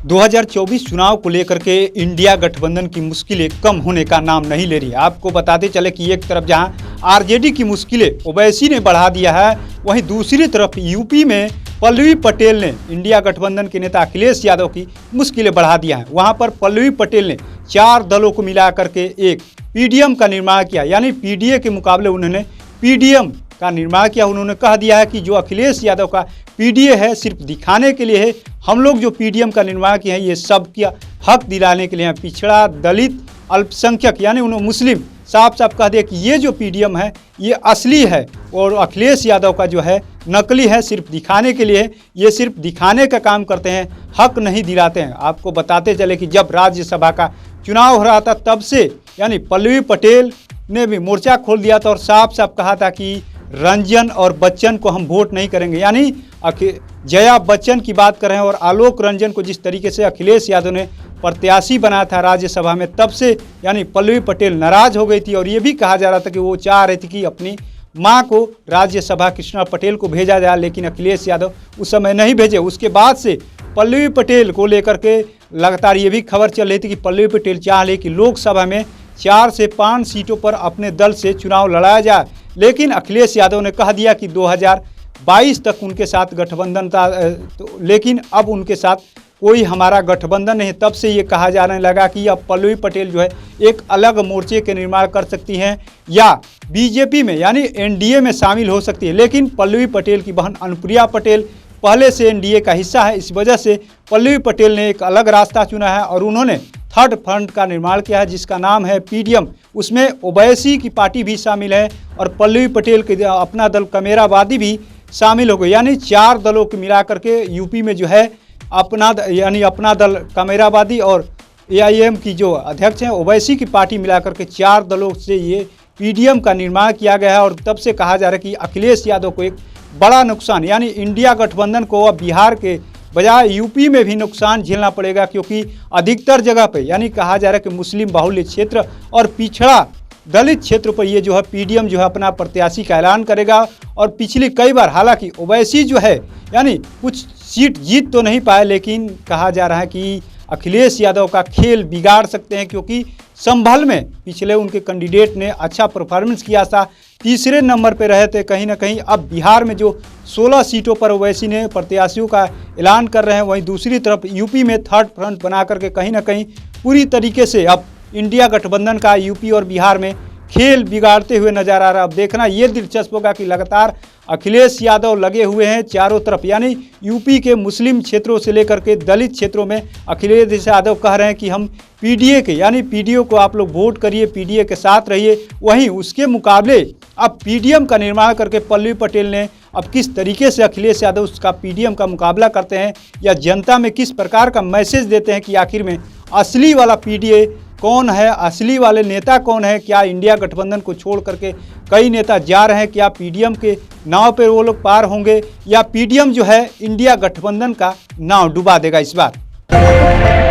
2024 चुनाव को लेकर के इंडिया गठबंधन की मुश्किलें कम होने का नाम नहीं ले रही है। आपको बताते चले कि एक तरफ जहां आरजेडी की मुश्किलें ओवैसी ने बढ़ा दिया है, वहीं दूसरी तरफ यूपी में पल्लवी पटेल ने इंडिया गठबंधन के नेता अखिलेश यादव की मुश्किलें बढ़ा दिया है। वहां पर पल्लवी पटेल ने 4 दलों को मिला करके एक पीडीएम का निर्माण किया, यानी पीडीए के मुकाबले उन्होंने पीडीएम का निर्माण किया। उन्होंने कह दिया है कि जो अखिलेश यादव का पीडीए है सिर्फ दिखाने के लिए है, हम लोग जो पीडीएम का निर्माण किए हैं ये सबका हक दिलाने के लिए है। पिछड़ा, दलित, अल्पसंख्यक यानी उन्होंने मुस्लिम साफ साफ कह दिया कि ये जो पीडीएम है ये असली है और अखिलेश यादव का जो है नकली है, सिर्फ दिखाने के लिए। ये सिर्फ दिखाने का काम करते हैं, हक नहीं दिलाते हैं। आपको बताते चले कि जब राज्यसभा का चुनाव हो रहा था तब से यानी पल्लवी पटेल ने भी मोर्चा खोल दिया था और साफ साफ कहा था कि रंजन और बच्चन को हम वोट नहीं करेंगे। यानी जया बच्चन की बात कर रहे हैं और आलोक रंजन को जिस तरीके से अखिलेश यादव ने प्रत्याशी बनाया था राज्यसभा में, तब से यानी पल्लवी पटेल नाराज हो गई थी और ये भी कहा जा रहा था कि वो चाह रही थी कि अपनी मां को राज्यसभा कृष्णा पटेल को भेजा जाए, लेकिन अखिलेश यादव उस समय नहीं भेजे। उसके बाद से पल्लवी पटेल को लेकर के लगातार ये भी खबर चल रही थी कि पल्लवी पटेल चाह रही कि लोकसभा में 4 से 5 सीटों पर अपने दल से चुनाव लड़ाया जाए, लेकिन अखिलेश यादव ने कह दिया कि 2022 तक उनके साथ गठबंधन था, लेकिन अब उनके साथ कोई हमारा गठबंधन नहीं। तब से ये कहा जाने लगा कि अब पल्लवी पटेल जो है एक अलग मोर्चे के निर्माण कर सकती हैं या बीजेपी में यानी एनडीए में शामिल हो सकती है। लेकिन पल्लवी पटेल की बहन अनुप्रिया पटेल पहले से एनडीए का हिस्सा है, इस वजह से पल्लवी पटेल ने एक अलग रास्ता चुना है और उन्होंने थर्ड फ्रंट का निर्माण किया है जिसका नाम है पीडीएम। उसमें ओवैसी की पार्टी भी शामिल है और पल्लवी पटेल के अपना दल कमेरावादी भी शामिल हो गए। यानी 4 दलों को मिला करके यूपी में जो है अपना दल कमेरावादी और एआईएम की जो अध्यक्ष हैं ओवैसी की पार्टी मिला करके 4 दलों से ये पीडीएम का निर्माण किया गया है। और तब से कहा जा रहा है कि अखिलेश यादव को एक बड़ा नुकसान यानी इंडिया गठबंधन को अब बिहार के बजाय यूपी में भी नुकसान झेलना पड़ेगा, क्योंकि अधिकतर जगह पे यानी कहा जा रहा है कि मुस्लिम बाहुल्य क्षेत्र और पिछड़ा दलित क्षेत्र पर ये जो है पीडीएम जो है अपना प्रत्याशी का ऐलान करेगा। और पिछली कई बार हालांकि ओवैसी जो है यानी कुछ सीट जीत तो नहीं पाए, लेकिन कहा जा रहा है कि अखिलेश यादव का खेल बिगाड़ सकते हैं, क्योंकि संभल में पिछले उनके कैंडिडेट ने अच्छा परफॉर्मेंस किया था, तीसरे नंबर पर रहे थे। कहीं ना कहीं अब बिहार में जो 16 सीटों पर ओवैसी ने प्रत्याशियों का ऐलान कर रहे हैं, वहीं दूसरी तरफ यूपी में थर्ड फ्रंट बना करके कहीं ना कहीं पूरी तरीके से अब इंडिया गठबंधन का यूपी और बिहार में खेल बिगाड़ते हुए नजर आ रहा है। अब देखना ये दिलचस्प होगा कि लगातार अखिलेश यादव लगे हुए हैं चारों तरफ, यानी यूपी के मुस्लिम क्षेत्रों से लेकर के दलित क्षेत्रों में अखिलेश यादव कह रहे हैं कि हम पीडीए के यानी पीडीए को आप लोग वोट करिए, पीडीए के साथ रहिए। वहीं उसके मुकाबले अब पीडीएम का निर्माण करके पल्लवी पटेल ने अब किस तरीके से अखिलेश यादव उसका पीडीएम का मुकाबला करते हैं या जनता में किस प्रकार का मैसेज देते हैं कि आखिर में असली वाला पीडीए कौन है, असली वाले नेता कौन है। क्या इंडिया गठबंधन को छोड़ करके कई नेता जा रहे हैं, क्या पीडीएम के नाव पर वो लोग पार होंगे या पीडीएम जो है इंडिया गठबंधन का नाव डुबा देगा इस बार।